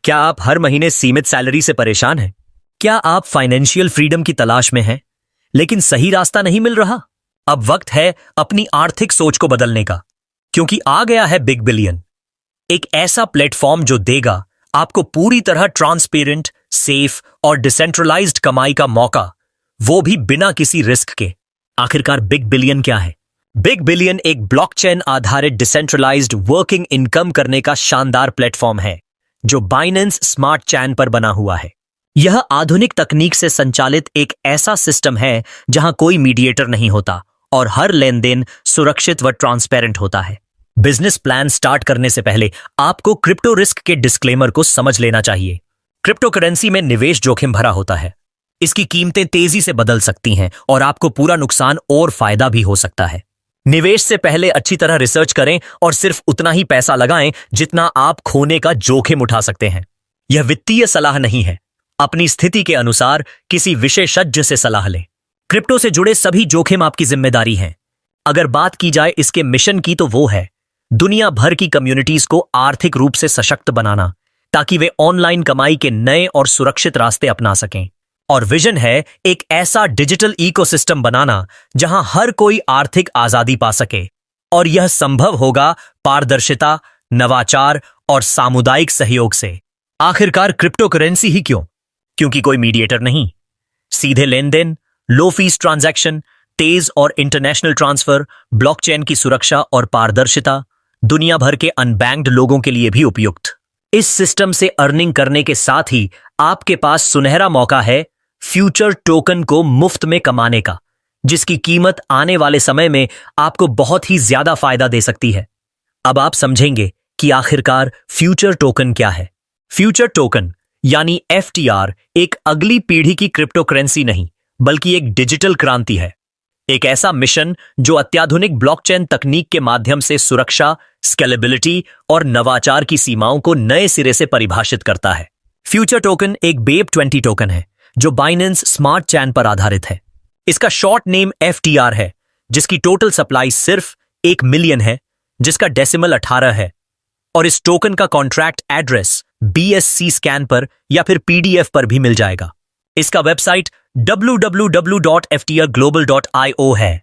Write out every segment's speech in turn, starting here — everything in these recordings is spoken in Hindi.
क्या आप हर महीने सीमित सैलरी से परेशान हैं? क्या आप फाइनेंशियल फ्रीडम की तलाश में हैं, लेकिन सही रास्ता नहीं मिल रहा? अब वक्त है अपनी आर्थिक सोच को बदलने का, क्योंकि आ गया है बिग बिलियन, एक ऐसा प्लेटफॉर्म जो देगा आपको पूरी तरह ट्रांसपेरेंट, सेफ और डिसेंट्रलाइज्ड कमाई का मौका, वो भी बिना किसी रिस्क के। आखिरकार बिग बिलियन क्या है? बिग बिलियन एक ब्लॉकचेन आधारित डिसेंट्रलाइज्ड वर्किंग इनकम करने का शानदार प्लेटफॉर्म है जो बाइनेंस स्मार्ट चैन पर बना हुआ है। यह आधुनिक तकनीक से संचालित एक ऐसा सिस्टम है जहां कोई मीडिएटर नहीं होता और हर लेन देन सुरक्षित व ट्रांसपेरेंट होता है। बिजनेस प्लान स्टार्ट करने से पहले आपको क्रिप्टो रिस्क के डिस्क्लेमर को समझ लेना चाहिए। क्रिप्टो करेंसी में निवेश जोखिम भरा होता है। इसकी कीमतें तेजी से बदल सकती हैं और आपको पूरा नुकसान और फायदा भी हो सकता है। निवेश से पहले अच्छी तरह रिसर्च करें और सिर्फ उतना ही पैसा लगाएं जितना आप खोने का जोखिम उठा सकते हैं। यह वित्तीय सलाह नहीं है। अपनी स्थिति के अनुसार किसी विशेषज्ञ से सलाह लें। क्रिप्टो से जुड़े सभी जोखिम आपकी जिम्मेदारी हैं। अगर बात की जाए इसके मिशन की तो वो है दुनिया भर की कम्युनिटीज को आर्थिक रूप से सशक्त बनाना, ताकि वे ऑनलाइन कमाई के नए और सुरक्षित रास्ते अपना सकें। और विजन है एक ऐसा डिजिटल इकोसिस्टम बनाना जहां हर कोई आर्थिक आजादी पा सके, और यह संभव होगा पारदर्शिता, नवाचार और सामुदायिक सहयोग से। आखिरकार क्रिप्टो करेंसी ही क्यों? क्योंकि कोई मीडिएटर नहीं, सीधे लेन देन, लो फीस ट्रांजैक्शन, तेज और इंटरनेशनल ट्रांसफर, ब्लॉकचेन की सुरक्षा और पारदर्शिता, दुनिया भर के अनबैंक्ड लोगों के लिए भी उपयुक्त। इस सिस्टम से अर्निंग करने के साथ ही आपके पास सुनहरा मौका है फ्यूचर टोकन को मुफ्त में कमाने का, जिसकी कीमत आने वाले समय में आपको बहुत ही ज्यादा फायदा दे सकती है। अब आप समझेंगे कि आखिरकार फ्यूचर टोकन क्या है। फ्यूचर टोकन यानी FTR एक अगली पीढ़ी की क्रिप्टो करेंसी नहीं, बल्कि एक डिजिटल क्रांति है। एक ऐसा मिशन जो अत्याधुनिक ब्लॉकचेन तकनीक के माध्यम से सुरक्षा, स्केलेबिलिटी और नवाचार की सीमाओं को नए सिरे से परिभाषित करता है। फ्यूचर टोकन एक BEP20 टोकन है जो बाइनेंस स्मार्ट चैन पर आधारित है। इसका शॉर्ट नेम FTR है, जिसकी टोटल सप्लाई सिर्फ 1 मिलियन है, जिसका डेसिमल 18 है। और इस टोकन का कॉन्ट्रैक्ट एड्रेस BSC स्कैन पर या फिर PDF पर भी मिल जाएगा। इसका वेबसाइट www.ftrglobal.io है।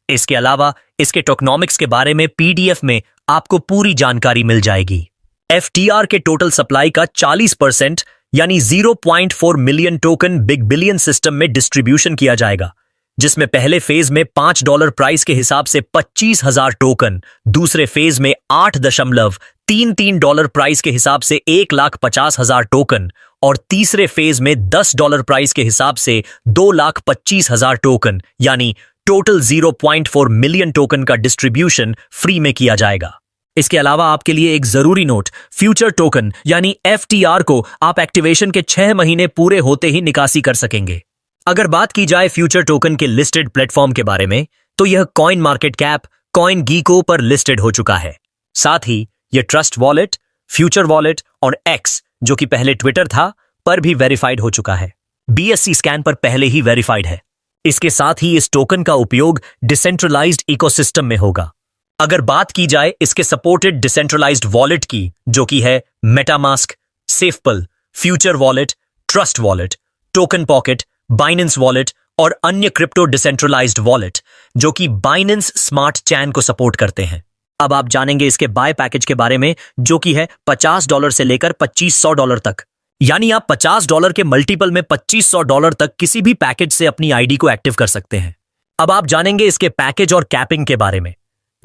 इसके अलावा इसके टोकनॉमिक्स के बारे में PDF में आपको पूरी जानकारी मिल जाएगी। FTR के टोटल सप्लाई का 40% यानी 0.4 million token big billion system में डिस्ट्रीब्यूशन किया जाएगा, जिसमें पहले फेज में $5 प्राइस के हिसाब से 25,000 टोकन, दूसरे फेज में $8.33 प्राइस के हिसाब से 1,50,000 टोकन और तीसरे फेज में $10 प्राइस के हिसाब से 2,25,000 टोकन, यानी टोटल 0.4 मिलियन टोकन का डिस्ट्रीब्यूशन फ्री में किया जाएगा। इसके अलावा आपके लिए एक जरूरी नोट, फ्यूचर टोकन यानी FTR को आप एक्टिवेशन के 6 महीने पूरे होते ही निकासी कर सकेंगे। अगर बात की जाए फ्यूचर टोकन के लिस्टेड प्लेटफॉर्म के बारे में, तो यह कॉइन मार्केट कैप, कॉइन गीको पर लिस्टेड हो चुका है। साथ ही यह ट्रस्ट वॉलेट, फ्यूचर वॉलेट और X, जो कि पहले ट्विटर था, पर भी वेरीफाइड हो चुका है। BSC स्कैन पर पहले ही वेरीफाइड है। इसके साथ ही इस टोकन का उपयोग डिसेंट्रलाइज्ड इकोसिस्टम में होगा। अगर बात की जाए इसके सपोर्टेड डिसेंट्रलाइज्ड वॉलेट की, जो कि है MetaMask, SafePal, future wallet, trust wallet, token pocket, Binance wallet और अन्य क्रिप्टो डिसेंट्रलाइज्ड वॉलेट, जो कि बाइनेंस स्मार्ट चैन को सपोर्ट करते हैं। अब आप जानेंगे इसके बाय पैकेज के बारे में, जो कि है $50 से लेकर $2,500 तक। यानी आप $50 के मल्टीपल में $2,500 तक किसी भी पैकेज से अपनी आईडी को एक्टिव कर सकते हैं। अब आप जानेंगे इसके पैकेज और कैपिंग के बारे में,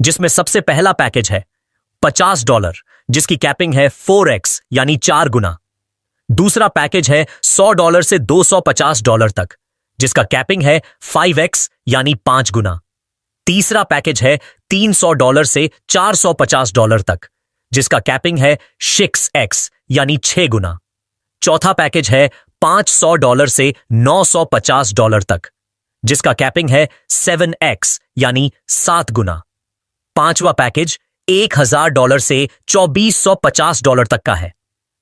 जिसमें सबसे पहला पैकेज है $50, जिसकी कैपिंग है 4x यानी 4 गुना। दूसरा पैकेज है $100 से $250 तक, जिसका कैपिंग है 5x यानी 5 गुना। तीसरा पैकेज है $300 से $450 तक, जिसका कैपिंग है 6x यानी 6 गुना। चौथा पैकेज है $500 से $950 तक, जिसका कैपिंग है 7x यानी 7 गुना। पांचवा पैकेज $1,000 से $2,450 तक का है,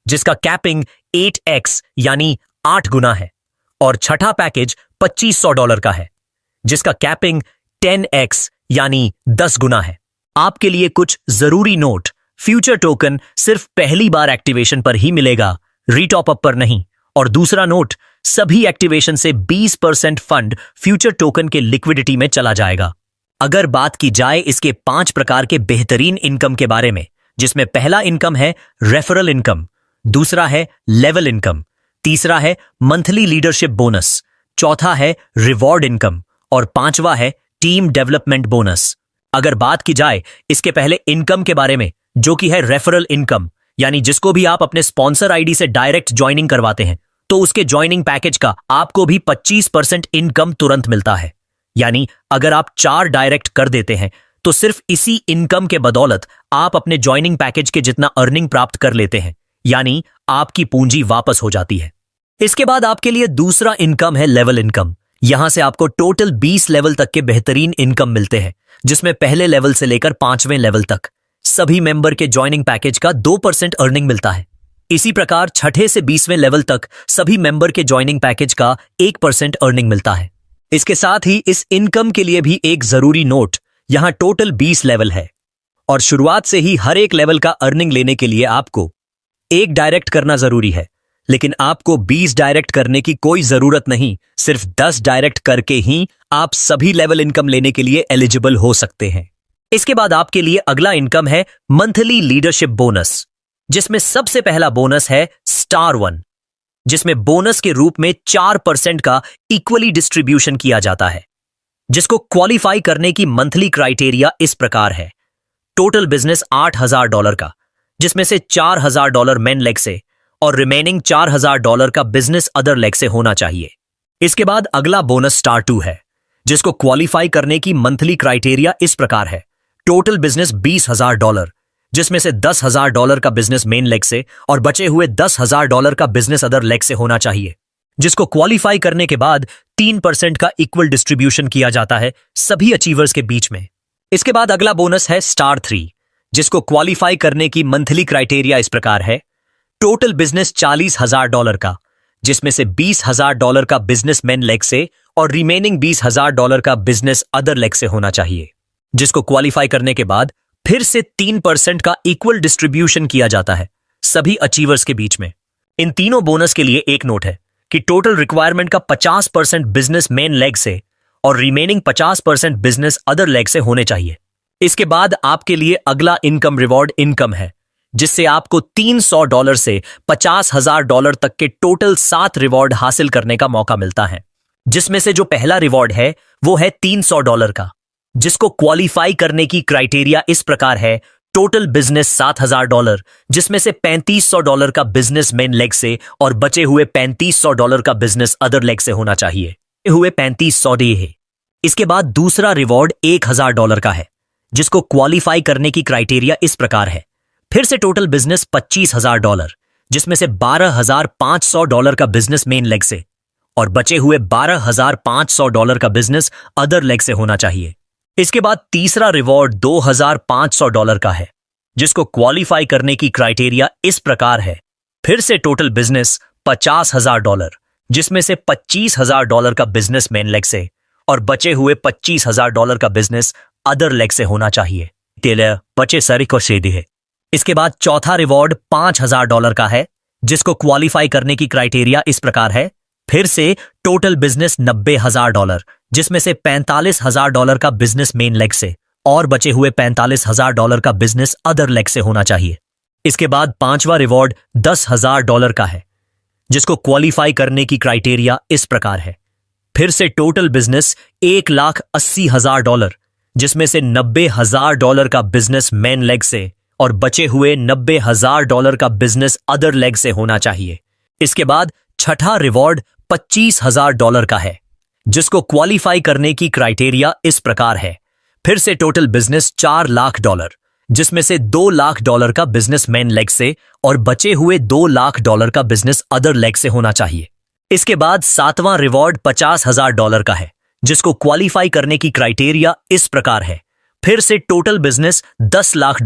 जिसका कैपिंग 8x यानी 8 गुना है। और छठा पैकेज $2,500 का है, जिसका कैपिंग 10x यानी 10 गुना है। आपके लिए कुछ जरूरी नोट, फ्यूचर टोकन सिर्फ पहली बार एक्टिवेशन पर ही मिलेगा, रीटॉप अप पर नहीं। और दूसरा नोट, सभी एक्टिवेशन से 20% फंड फ्यूचर टोकन के लिक्विडिटी में चला जाएगा। अगर बात की जाए इसके 5 प्रकार के बेहतरीन इनकम के बारे में, जिसमें पहला इनकम है रेफरल इनकम, दूसरा है लेवल इनकम, तीसरा है मंथली लीडरशिप बोनस, चौथा है रिवॉर्ड इनकम और पांचवा है टीम डेवलपमेंट बोनस। अगर बात की जाए इसके पहले इनकम के बारे में, जो कि है रेफरल इनकम, यानी जिसको भी आप अपने स्पॉन्सर आईडी से डायरेक्ट ज्वाइनिंग करवाते हैं, तो उसके ज्वाइनिंग पैकेज का आपको भी 25% इनकम तुरंत मिलता है। यानी अगर आप 4 डायरेक्ट कर देते हैं तो सिर्फ इसी इनकम के बदौलत आप अपने ज्वाइनिंग पैकेज के जितना अर्निंग प्राप्त कर लेते हैं, यानी आपकी पूंजी वापस हो जाती है। इसके बाद आपके लिए दूसरा इनकम है लेवल इनकम। यहां से आपको टोटल 20 लेवल तक के बेहतरीन इनकम मिलते हैं, जिसमें पहले लेवल से लेकर 5वें लेवल तक सभी मेंबर के ज्वाइनिंग पैकेज का 2% अर्निंग मिलता है। इसी प्रकार 6ठे से 20वें लेवल तक सभी मेंबर के ज्वाइनिंग पैकेज का 1% अर्निंग मिलता है। इसके साथ ही इस इनकम के लिए भी एक जरूरी नोट, यहां टोटल 20 लेवल है और शुरुआत से ही हर एक लेवल का अर्निंग लेने के लिए आपको 1 डायरेक्ट करना जरूरी है, लेकिन आपको 20 डायरेक्ट करने की कोई जरूरत नहीं। सिर्फ 10 डायरेक्ट करके ही आप सभी लेवल इनकम लेने के लिए एलिजिबल हो सकते हैं। इसके बाद आपके लिए अगला इनकम है मंथली लीडरशिप बोनस, जिसमें सबसे पहला बोनस है स्टार 1, जिसमें बोनस के रूप में 4% का इक्वली डिस्ट्रीब्यूशन किया जाता है, जिसको क्वालिफाई करने की मंथली क्राइटेरिया इस प्रकार है। टोटल बिजनेस $8,000 का, जिसमें से $4,000 मेन लेग से और रिमेनिंग $4,000 का बिजनेस अदर लेग से होना चाहिए। इसके बाद अगला बोनस स्टार 2 है, जिसको क्वालिफाई करने की मंथली क्राइटेरिया इस प्रकार है। टोटल बिजनेस $20,000, जिसमें से $10,000 का बिजनेस मेन लेग से और बचे हुए $10,000 का बिजनेस अदर लेग से होना चाहिए, जिसको क्वालिफाई करने के बाद 3% का इक्वल डिस्ट्रीब्यूशन किया जाता है सभी अचीवर्स के बीच में। इसके बाद अगला बोनस है स्टार 3, जिसको क्वालिफाई करने की मंथली क्राइटेरिया इस प्रकार है। टोटल बिजनेस $40,000 का, जिसमें से $20,000 का बिजनेस मेन लेग से और रिमेनिंग $20,000 का बिजनेस अदर लेग से होना चाहिए, जिसको क्वालिफाई करने के बाद फिर से 3% का इक्वल डिस्ट्रीब्यूशन किया जाता है सभी अचीवर्स के बीच में। इन तीनों बोनस के लिए एक नोट है कि टोटल रिक्वायरमेंट का 50% बिजनेस मेन लेग से और रिमेनिंग 50% बिजनेस अदर लेग से होने चाहिए। इसके बाद आपके लिए अगला इनकम रिवॉर्ड इनकम है, जिससे आपको $300 से $50,000 तक के टोटल 7 रिवॉर्ड हासिल करने का मौका मिलता है, जिसमें से जो पहला रिवॉर्ड है वो है $300 का, जिसको क्वालिफाई करने की क्राइटेरिया इस प्रकार है। टोटल बिजनेस $7,000, जिसमें से $3,500 का बिजनेस मेन लेग से और बचे हुए $3,500 का बिजनेस अदर लेग से होना चाहिए। हुए $3,500 है। इसके बाद दूसरा रिवॉर्ड $1,000 का है, जिसको क्वालिफाई करने की क्राइटेरिया इस प्रकार है। फिर से टोटल बिजनेस $25,000, जिसमें से $12,500 का बिजनेस मेन लेग से और बचे हुए $12,500 का बिजनेस अदर लेग से होना चाहिए। इसके बाद तीसरा रिवॉर्ड $2,500 का है, जिसको क्वालिफाई करने की क्राइटेरिया इस प्रकार है। फिर से टोटल बिजनेस $50,000, जिसमें से $25,000 का बिजनेस मेन लेग से और बचे हुए $25,000 का बिजनेस अदर लेग से होना चाहिए। बचे सरिक और शेदी है। इसके बाद चौथा रिवॉर्ड $5,000 का है, जिसको क्वालिफाई करने की क्राइटेरिया इस प्रकार है। फिर से टोटल बिजनेस $90,000, जिसमें से $45,000 का बिजनेस मेन लेग से और बचे हुए $45,000 का बिजनेस अदर लेग से होना चाहिए। इसके बाद पांचवा रिवॉर्ड $10,000 का है, जिसको क्वालिफाई करने की क्राइटेरिया इस प्रकार है। फिर से टोटल बिजनेस $1,80,000, जिसमें से $90,000 का बिजनेस मेन लेग से और बचे हुए $90,000 का बिजनेस अदर लेग से होना चाहिए। इसके बाद छठा रिवॉर्ड $25,000 का है, जिसको क्वालिफाई करने की क्राइटेरिया इस प्रकार है। फिर से टोटल बिजनेस $4 लाख, जिसमें से $2 लाख का बिजनेस मेन लेग से और बचे हुए $2 लाख का बिजनेस अदर लेग से होना चाहिए। इसके बाद सातवां रिवॉर्ड $50,000 का है, जिसको क्वालिफाई करने की क्राइटेरिया इस प्रकार है। फिर से टोटल बिजनेस $10 लाख,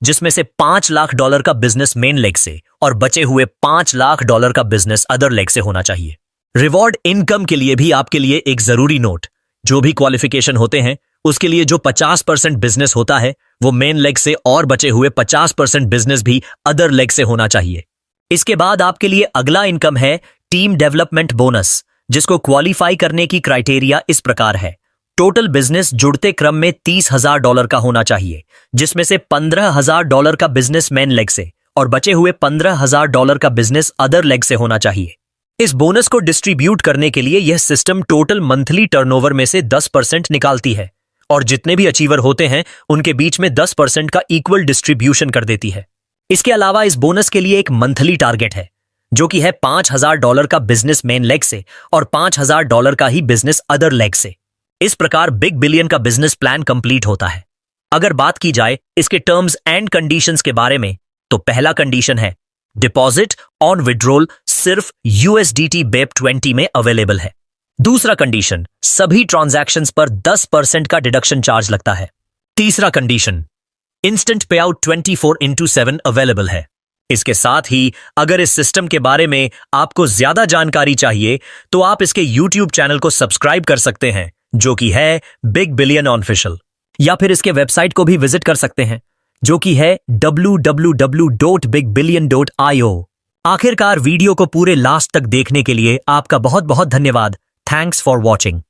जिसमें से $5 लाख का बिजनेस मेन लेग से और बचे हुए $5 लाख का बिजनेस अदर लेग से होना चाहिए। रिवॉर्ड इनकम के लिए भी आपके लिए एक जरूरी नोट, जो भी क्वालिफिकेशन होते हैं उसके लिए जो 50% बिजनेस होता है वो मेन लेग से और बचे हुए 50% बिजनेस भी अदर लेग से होना चाहिए। इसके बाद आपके लिए अगला इनकम है टीम डेवलपमेंट बोनस, जिसको क्वालिफाई करने की क्राइटेरिया इस प्रकार है। टोटल बिजनेस जुड़ते क्रम में $30,000 का होना चाहिए, जिसमें से $15,000 का बिजनेस मेन लेग से और बचे हुए $15,000 का बिजनेस अदर लेग से होना चाहिए। इस बोनस को डिस्ट्रीब्यूट करने के लिए यह सिस्टम टोटल मंथली टर्नओवर में से 10% निकालती है और जितने भी अचीवर होते हैं उनके बीच में 10% का इक्वल डिस्ट्रीब्यूशन कर देती है। इसके अलावा इस बोनस के लिए एक मंथली टारगेट है, जो कि है $5,000 का बिजनेस मेन लेग से और $5,000 का ही बिजनेस अदर लेग से। इस प्रकार बिग बिलियन का बिजनेस प्लान कंप्लीट होता है। अगर बात की जाए इसके टर्म्स एंड कंडीशंस के बारे में, तो पहला कंडीशन है डिपॉजिट ऑन विड्रॉल सिर्फ USDT BEP20 में अवेलेबल है। दूसरा कंडीशन, सभी ट्रांजैक्शंस पर 10% का डिडक्शन चार्ज लगता है। तीसरा कंडीशन, इंस्टेंट पे आउट 24/7 अवेलेबल है। इसके साथ ही अगर इस सिस्टम के बारे में आपको ज्यादा जानकारी चाहिए तो आप इसके YouTube चैनल को सब्सक्राइब कर सकते हैं, जो कि है बिग बिलियन ऑफिशियल, या फिर इसके वेबसाइट को भी विजिट कर सकते हैं, जो कि है www.bigbillion.io। आखिरकार वीडियो को पूरे लास्ट तक देखने के लिए आपका बहुत बहुत धन्यवाद। Thanks for watching.